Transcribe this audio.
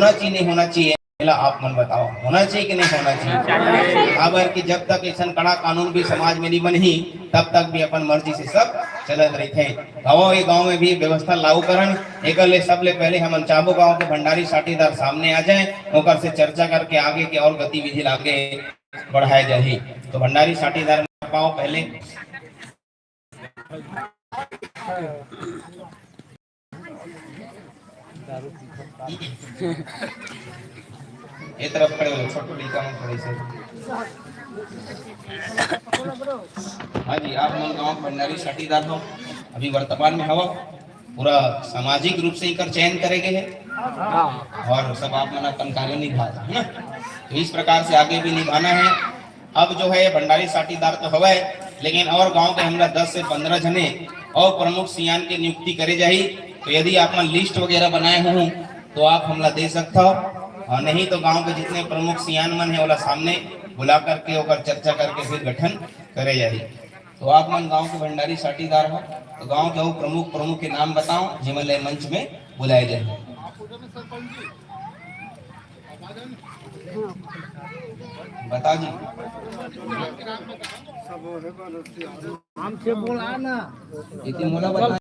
होना चाहिए नहीं होना चाहिए, पहला आप मन बताओ, होना चाहिए कि नहीं होना चाहिए? अगर कि जब तक ऐसा कड़ा कानून भी समाज में नहीं बनी तब तक भी अपन मर्जी से सब चलत रही थे। गाँव में भी व्यवस्था लागू करन, एक सबले पहले हम चाबो गांव के भंडारी साटीदार सामने आ जाए, ओकर से चर्चा करके आगे के और गतिविधि आगे बढ़ाए जाए। तो भंडारी साटीदार पाओ पहले ये तरफ खड़े हो, छोटो लड़का में खड़े से। हाँ जी, आप मन गांव भंडारी साटीदार हो, अभी वर्तमान में हवा पूरा सामाजिक रूप से इकर चयन करेंगे है और सब आप मना अपन कार्य निभा है ना। तो इस प्रकार से आगे भी निभाना है। अब जो है भंडारी साटीदार तो हवा है, लेकिन और गांव के हमरा 10 से 15 जने और प्रमुख सियान की नियुक्ति करे जाही। तो यदि आप लिस्ट वगैरह बनाए हो तो आप हमला दे सकता हो, और नहीं तो गांव के जितने प्रमुख सियान मन है वाला सामने बुला करके ओकर चर्चा करके फिर गठन करे जाही। तो आप मन गांव के भंडारी साटीदार हो, तो गांव के प्रमुख के नाम बताओ जिमले मंच में बुलाए जाए। बता जी, हमसे बोला ना, इतनी मोला बता।